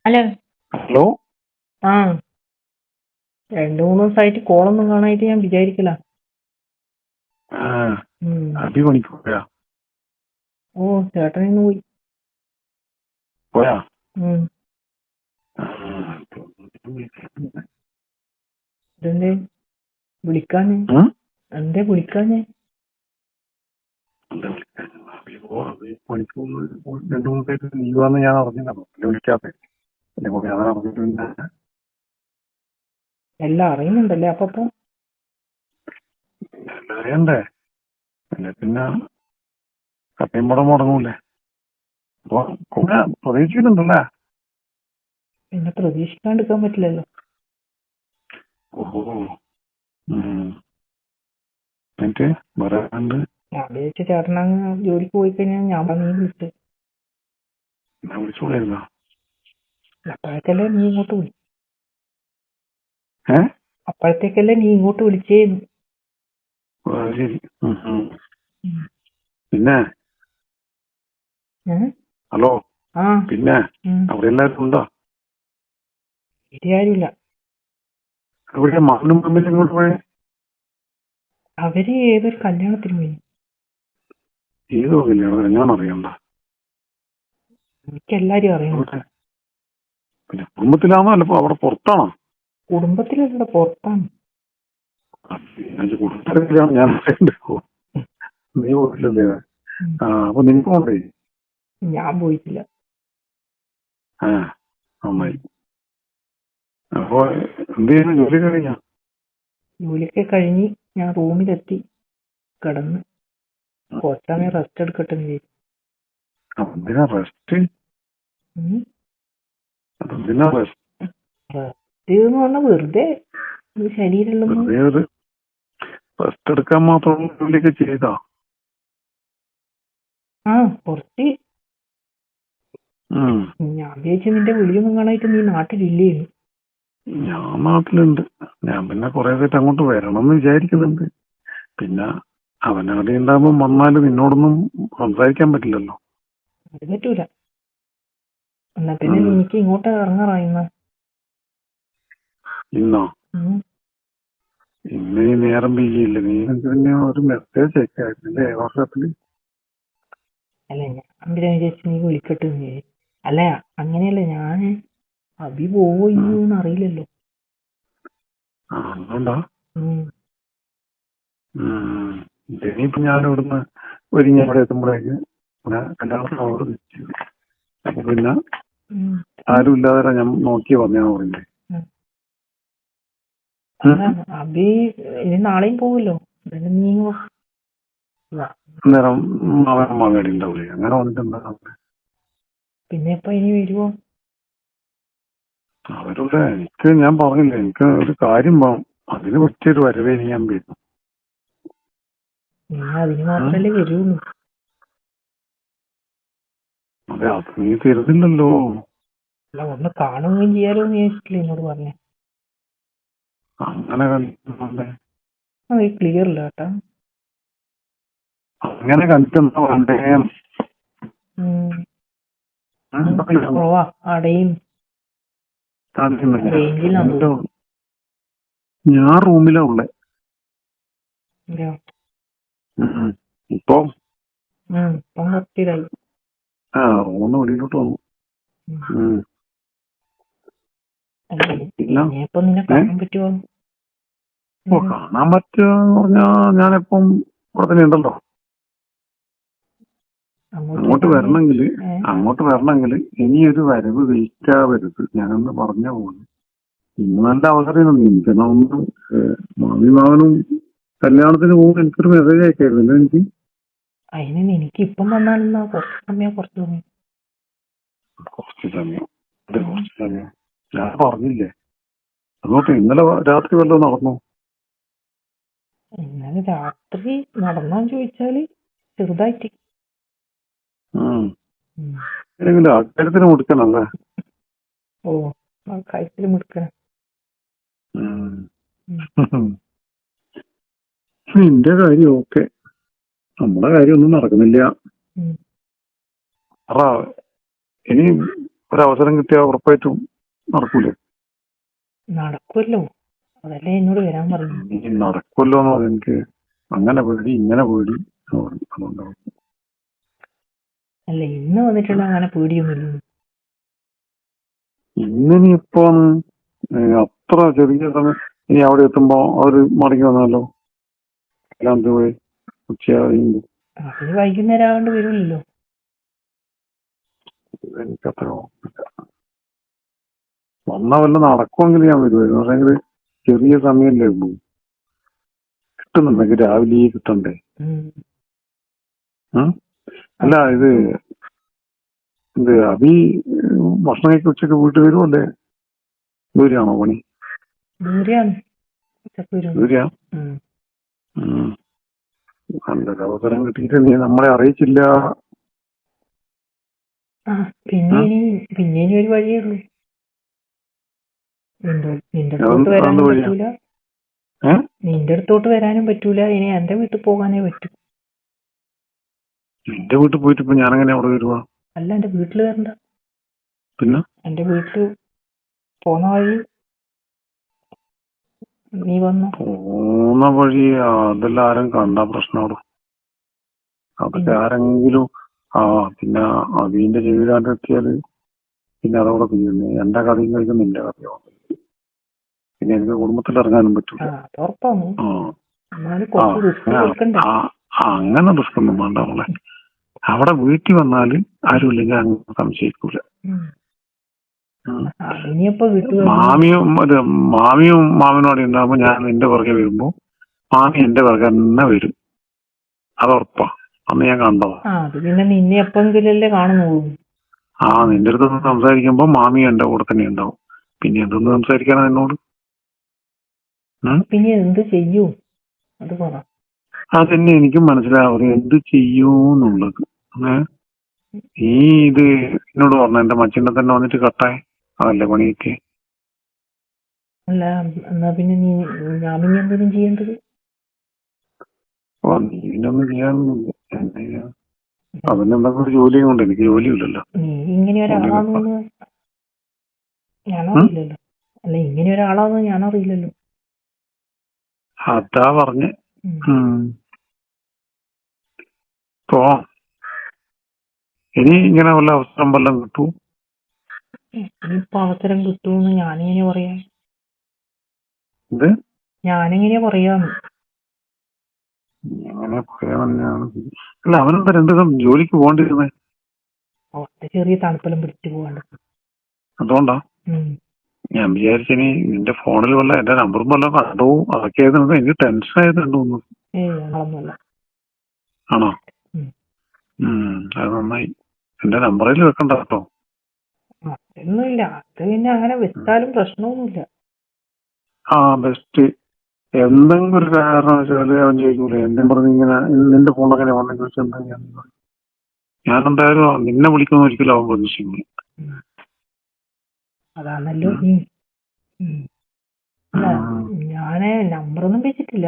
Hello. Hello. ആ, 2-3 ദിവസമായിട്ട് കോളൊന്നും കാണായിട്ട് ഞാൻ വിചാരിക്കല. അടി പണിക്ക് പോയാ? ഓ, ചേട്ടൻ ഇന്ന് പോയി. പോയാ? ഇതെന്തേ വിളിക്കാഞ്ഞേ? എന്തേ വിളിക്കാഞ്ഞേ? പണിക്ക് 2 ദിവസമായിട്ട് ലീവാന്ന് ഞാൻ അറിഞ്ഞില്ല. വിളിക്കാത്ത എല്ലാം അറിയുന്നുണ്ടല്ലേ അപ്പൊ? അറിയണ്ടേ? അല്ലെ പിന്നെ കട്ടയും പടം മുടങ്ങൂലേ? അപ്പൊ പ്രതീക്ഷിക്കുന്നുണ്ടല്ലേ? പിന്നെ പ്രതീക്ഷിക്കാണ്ടിരിക്കാൻ പറ്റില്ലല്ലോ. ഓഹോ. എന്നിട്ട് പറയാണ്ട് ഞാൻ വിചാരിച്ച ചേട്ടനങ്ങ് ജോലിക്ക് പോയി കഴിഞ്ഞാൽ ഞാൻ നീ വിളിച്ചത്. ഞാൻ വിളിച്ചോളായിരുന്നോ? അപ്പോഴത്തേക്കല്ലേ നീ ഇങ്ങോട്ട് വിളി. ഏ? അപ്പോഴത്തേക്കല്ലേ നീ ഇങ്ങോട്ട് വിളിച്ചേന്ന്. ശരി. പിന്നെ ഹലോ. പിന്നെ അവിടെ എല്ലാവരും ഉണ്ടോ? ശരിയായില്ല. അവിടെ മകനും മമ്മിലും ഇങ്ങോട്ട് പോയേ? അവര് ഏതൊരു കല്യാണത്തിന് പോയി. ഏതോ കല്യാണം ഞാൻ അറിയണ്ട. എനിക്ക് എല്ലാരും അറിയണം. പിന്നെ കുടുംബത്തിലാണോ അല്ലപ്പോ അവിടെ പുറത്താണോ? കുടുംബത്തിലല്ല, പുറത്താണ്. കുടുംബത്തിലാണ് ഞാൻ അറിയണ്ടോ? നീ പോയിട്ടില്ലേ? അപ്പൊ നിനക്ക് പോണ്ടേ? ഞാൻ പോയിട്ടില്ല. നന്നായി. അപ്പൊ എന്ത് ചെയ്യുന്നു? ജോലി കഴിഞ്ഞാ? ജോലിയൊക്കെ കഴിഞ്ഞ് ഞാൻ റൂമിലെത്തി, കിടന്ന് കുറച്ചമയം റെസ്റ്റ് എടുക്കട്ടെ. എന്തിനാ റെസ്റ്റ്? എന്ന് പറഞ്ഞാൽ വെറുതെ ശരീരം റെസ്റ്റ് എടുക്കാൻ മാത്രമുള്ള ജോലിയൊക്കെ ചെയ്താ? കുറച്ച്. ഞാൻ വിചാരിച്ചു നിന്റെ വിളിയൊന്നും കാണായിട്ട് നീ നാട്ടിലില്ലേ? ഞാൻ നാട്ടിലുണ്ട്. ഞാൻ പിന്നെ കുറെ ദിവസമായിട്ട് അങ്ങോട്ട് വരണം എന്ന് വിചാരിക്കുന്നുണ്ട്. പിന്നെ അവനവിടെ ഉണ്ടാകുമ്പോ വന്നാല് നിന്നോടൊന്നും സംസാരിക്കാൻ പറ്റില്ലല്ലോ. അത് പറ്റൂല. എന്നാ പിന്നെ എനിക്ക് ഇങ്ങോട്ട് ഇറങ്ങാറായിന്ന. ഇന്നോ? ഇന്ന് നീ നേരം വീയില്ല. നീ പിന്നെ ഒരു മെസ്സേജ് അയക്കായിരുന്നില്ലേ വാട്സാപ്പില്? അല്ല, ഞാൻ പിന്നെ വിചാരിച്ചു നീ വിളിക്കട്ടെ. അല്ല, അങ്ങനെയല്ല, ഞാന് അഭി പോയിന്ന് അറിയില്ലല്ലോ. അതുകൊണ്ടാ? ഇനിയിപ്പോ ഞാൻ ഇവിടുന്ന് ഒരുങ്ങി അവിടെ എത്തുമ്പോഴേക്ക് എല്ലാവർക്കും അവിടെ നിൽച്ചു. അപ്പൊ പിന്നെ ആരും ഇല്ലാതെ ഞാൻ നോക്കി വന്നേ പറഞ്ഞേ. അഭി ഇനി നാളെയും പോവല്ലോ. നീ അന്നേരം അവൻ മകടി ഉണ്ടാവില്ലേ? അങ്ങനെ വന്നിട്ടെന്താ? പിന്നെ ഇപ്പൊ ഇനി വരുവോ? അവരുടെ എനിക്ക് ഞാൻ പറഞ്ഞില്ല, എനിക്ക് ഒരു കാര്യം പോകാം. അതിന് പറ്റിയൊരു വരവേ ഞാൻ വരുന്നു. അതിന് മാത്രല്ലേ വരുള്ളൂ. അതെ, അത് നീ തരുന്നില്ലല്ലോ. അല്ല, ഒന്ന് കാണുകയും ചെയ്യാലോ എന്ന് ചോദിച്ചിട്ടില്ല എന്നോട് പറഞ്ഞേ. അങ്ങനെ കണ്ടിട്ടുണ്ടേ? ക്ലിയർ ഇല്ല കേട്ടാ. അങ്ങനെ കണ്ടിട്ടെന്താ വേണ്ടേ? അടയും ഞാൻ റൂമിലാ ഉള്ളേ. ഇപ്പൊ റൂമിന്ന് വെളിയിലോട്ട് വന്നു. കാണാൻ പറ്റുമോ? കാണാൻ പറ്റുമെന്ന് പറഞ്ഞാ ഞാനിപ്പം ഇവിടെ തന്നെ ഉണ്ടല്ലോ. അങ്ങോട്ട് വരണമെങ്കിൽ ഇനിയൊരു വരവ് വെയിറ്റാവരുത്. ഞാനൊന്ന് പറഞ്ഞ പോലെ ഇന്ന് നല്ല അവസരം നിൽക്കണമെന്ന്. മാവിമാവനും കല്യാണത്തിന് പോകുമ്പോൾ എനിക്കൊരു മെസ്സേജ് അയക്കായിരുന്നു എനിക്ക്. അതിന് എനിക്ക് ഇപ്പം വന്നാലെന്നാ കുറച്ച് സമയം ഞാൻ പറഞ്ഞില്ലേ? അതുകൊണ്ട് ഇന്നലെ രാത്രി വല്ലതും നടന്നു? ഇന്നലെ രാത്രി നടന്നോന്ന് ചോദിച്ചാല് ചെറുതായിട്ട്. ഏതെങ്കിലും അക്കാര്യത്തിന് മുടുക്കണല്ലേ? കാര്യത്തില് മുടുക്കണം. നിന്റെ കാര്യം ഓക്കെ, നമ്മുടെ കാര്യം ഒന്നും നടക്കുന്നില്ല. ഇനി ഒരവസരം കിട്ടിയാൽ ഉറപ്പായിട്ടും നടക്കൂലേ? നടക്കുമല്ലോ, അതല്ലേ എന്നോട് വരാൻ പറഞ്ഞു. ഈ നടക്കുമല്ലോ എന്ന് പറഞ്ഞാൽ എനിക്ക് അങ്ങനെ പേടി ഇങ്ങനെ പേടി എന്ന് പറഞ്ഞു. അതുകൊണ്ടാണ്. അല്ല, ഇന്ന് വന്നിട്ടുള്ള അങ്ങനെ പേടിയൊന്നുമില്ല. ഇന്നിനി ഇപ്പോന്ന് അത്ര ചെറിയ സമയം ഇനി അവിടെ എത്തുമ്പോ അവര് മടങ്ങി വന്നാലോ? എല്ലാം പോയി ഉച്ചയാകുമ്പോ അതിന് വൈകുന്നേരം ആകൊണ്ട് വരില്ലല്ലോ. എനിക്കത്ര ഓർമ്മയില്ല. വന്നാ വല്ല നടക്കുമെങ്കിൽ ഞാൻ വരുമായിരുന്നു. പക്ഷെങ്കിൽ ചെറിയ സമയമല്ലേ ഉള്ളൂ. കിട്ടുന്നുണ്ടെങ്കിൽ രാവിലെ കിട്ടണ്ടേ? അല്ല ഇത് അഭി ഭക്ഷണം കഴിച്ച് ഉച്ചക്ക് വീട്ടിൽ വരുമല്ലേ? ദൂരെയാണോ പണി? ദൂരെയാണ്. ദൂരെയാ? നല്ലൊരു അവസരം കിട്ടിയിട്ട് നീ നമ്മളെ അറിയിച്ചില്ല. പിന്നെ ഇനി ഒരു വഴിയേ ഉള്ളൂ. നിന്റെ അടുത്തോട്ട് വരാനും പറ്റൂല. നിന്റെ അടുത്തോട്ട് വരാനും പറ്റൂല. ഇനി എന്റെ വീട്ടിൽ പോകാനേ പറ്റൂ. എന്റെ വീട്ടിൽ പോയിട്ട് ഇപ്പൊ ഞാനെങ്ങനെ അവിടെ വരുവാ? അല്ല, എന്റെ വീട്ടിൽ വരണ്ട. പിന്നെ എന്റെ വീട്ടില് പോന്ന വഴി നീ വന്നു. പോന്ന വഴി അതെല്ലാം ആരും കണ്ടാ പ്രശ്നമാടും. അതൊക്കെ ആരെങ്കിലും പിന്നെ അതിന്റെ ജീവിതം എത്തിയാല് പിന്നെ അതവിടെ തീരുന്നു. എന്റെ കഥയും കഴിക്കും നിന്റെ കഥയോ. പിന്നെ എനിക്ക് കുടുംബത്തിൽ ഇറങ്ങാനും പറ്റൂല. അങ്ങനെ റിസ്ക്കൊന്നും വേണ്ട നമ്മളെ. അവിടെ വീട്ടിൽ വന്നാല് ആരും ഇല്ലെങ്കിൽ അങ്ങനെ സംശയിക്കൂല. മാമിയും മാമനോടെ ഉണ്ടാകുമ്പോ ഞാൻ നിന്റെ പുറകെ വരുമ്പോ മാമി എന്റെ പുറകെ തന്നെ വരും. അതുറപ്പാ. അന്ന് ഞാൻ കണ്ടോ? പിന്നെ നിന്നെ എപ്പോഴെങ്കിലല്ലേ കാണുന്നു. നിന്റെ അടുത്തൊന്ന് സംസാരിക്കുമ്പോ മാമി എന്റെ കൂടെ തന്നെ ഉണ്ടാവും. പിന്നെ എന്തൊന്ന് സംസാരിക്കാനാ എന്നോട്? പിന്നെ എന്ത് ചെയ്യൂ അത് പറ. അതന്നെ എനിക്കും മനസ്സിലാവും എന്ത് ചെയ്യൂന്നുള്ളത്. ഈ ഇത് എന്നോട് പറഞ്ഞു എന്റെ മച്ചിനെ തന്നെ വന്നിട്ട് കട്ടായി അതല്ലേ പണിയൊക്കെ. അല്ല, എന്നാ പിന്നെ ഞാൻ എന്തെങ്കിലും ചെയ്യേണ്ടത്? നീനൊന്നും ചെയ്യാനൊന്നുമില്ല. അവനെന്തൊക്കെ ഒരു ജോലിയും കൊണ്ട് എനിക്ക് ജോലിയില്ലല്ലോ. നീ ഇങ്ങനെ ഒരാളാണെന്ന് ഞാനറിയില്ലല്ലോ. അല്ല, ഇങ്ങനെ ഒരാളാണെന്ന് ഞാനറിയില്ലല്ലോ. അതാ പറഞ്ഞേ. ഇപ്പോ ഇനി ഇങ്ങനെ വല്ല അവസരം വല്ലതും കിട്ടൂ? ഇനിയിപ്പോ അവസരം കിട്ടൂന്ന് ഞാനിങ്ങനെ പറയാ. ഇത് ഞാനെങ്ങനെയാ പറയാന്ന്? അങ്ങനെ പറയാനാണ്. അല്ല, അവനെന്താ രണ്ടു ദിവസം ജോലിക്ക് പോകേണ്ടിരുന്നേ? ചെറിയ തണുപ്പെല്ലാം പിടിച്ചു പോകാണ്ട്. അതുകൊണ്ടാ ഞാൻ വിചാരിച്ചിനി നിന്റെ ഫോണിൽ വല്ല എന്റെ നമ്പറും വല്ല കണ്ടോ അതൊക്കെ ആയിരുന്നു. എനിക്ക് ടെൻഷൻ ആയതുണ്ടോ? ആണോ? അത് നന്നായി. എന്റെ നമ്പറിൽ വെക്കണ്ട കേട്ടോ. ഒന്നുമില്ല, അത് പിന്നെ അങ്ങനെ വെച്ചാലും പ്രശ്നമൊന്നുമില്ല. ബെസ്റ്റ്. എന്തെങ്കിലും ഒരു കാരണം വെച്ചാല് അവൻ ചോദിക്കൂലേ എന്റെ പറഞ്ഞ് ഇങ്ങനെ നിന്റെ ഫോണങ്ങനെ വന്നെന്ന് വെച്ചാൽ എന്താ ഞാനെന്തായാലും നിന്നെ വിളിക്കുന്ന ഒരിക്കലും അവൻ പ്രതീക്ഷിക്കുന്നു. അതാണല്ലോ. ഞാന് നമ്പറൊന്നും വെച്ചിട്ടില്ല.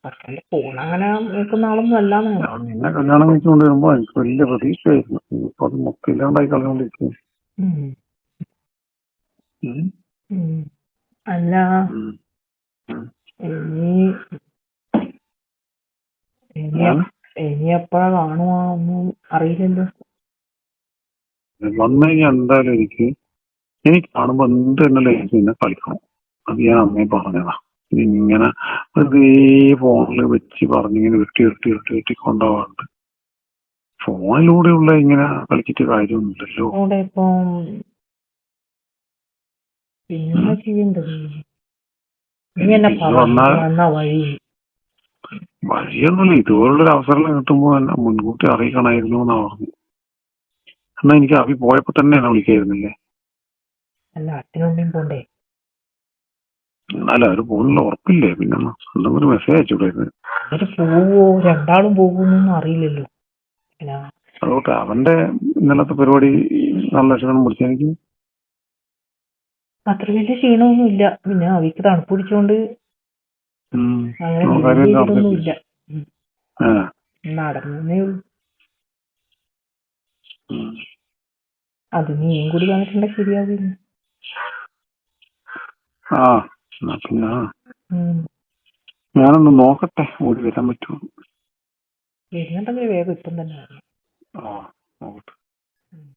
പക്ഷെ ഫോൺ അങ്ങനെ വെക്കുന്ന ആളൊന്നും അല്ലാന്ന്. നിന്നെ കല്യാണം കഴിച്ചുകൊണ്ട് വരുമ്പോ എനിക്ക് വലിയ പ്രതീക്ഷയായിരുന്നു. ഇപ്പൊ അത് മൊത്തം ഇല്ലാണ്ടായി കളഞ്ഞോണ്ടിരിക്കുന്നു. അല്ല, ഇനി എപ്പോഴാ കാണുവാ ഒന്നും അറിയില്ലല്ലോ. വന്നു കഴിഞ്ഞാൽ എന്തായാലും എനിക്ക് കാണുമ്പോ എന്ത് തന്നെ എനിക്ക് നിന്നെ കളിക്കണം. അത് ഞാൻ അമ്മയെ പറഞ്ഞതാ. ഇങ്ങനെ വെറുതെ ഫോണിൽ വെച്ച് പറഞ്ഞിങ്ങനെ വെട്ടി കൊണ്ടുപോകാറുണ്ട്. ഫോണിലൂടെയുള്ള ഇങ്ങനെ കളിച്ചിട്ട് കാര്യമൊന്നുമില്ലല്ലോ. പിന്നെ ചെയ്യേണ്ടത് വഴിയൊന്നുമില്ല. ഇതുപോലുള്ളൊരു അവസരം കിട്ടുമ്പോ എന്നെ മുൻകൂട്ടി അറിയിക്കണമായിരുന്നു എന്നാ പറഞ്ഞു. എന്നാ എനിക്ക് അഭി പോയപ്പോ തന്നെ എന്നെ വിളിക്കായിരുന്നില്ലേ? അല്ല, അച്ഛനും പോണ്ടേ? എന്നാലും അവര് പോകുന്നുള്ള ഉറപ്പില്ലേ? പിന്നെ സ്വന്തം ഒരു മെസ്സേജ് അയച്ചുകൂടായിരുന്നു. അവര് പോവോ രണ്ടാളും പോകുന്നൊന്നും അറിയില്ലല്ലോ. അതുകൊണ്ട് അവന്റെ ഇന്നലത്തെ പരിപാടി നല്ല ക്ഷീണം പിടിച്ചെനിക്ക്. അത്ര വലിയ ക്ഷീണമൊന്നും ഇല്ല. പിന്നെ അവയ്ക്ക് തണുപ്പ് പിടിച്ചോണ്ട് അങ്ങനെയൊന്നുമില്ല. നടന്നേ ഉള്ളൂ. അത് നീയും കൂടി വന്നിട്ടുണ്ടെങ്കിൽ ശരിയാവില്ല. ആ എന്നാ പിന്നെ ഞാനൊന്ന് നോക്കട്ടെ ഓടി വരാൻ പറ്റുമോ. വരുന്നുണ്ടെങ്കിൽ വേഗം ഇപ്പം തന്നെ വരണം. ആ നോക്കട്ടെ.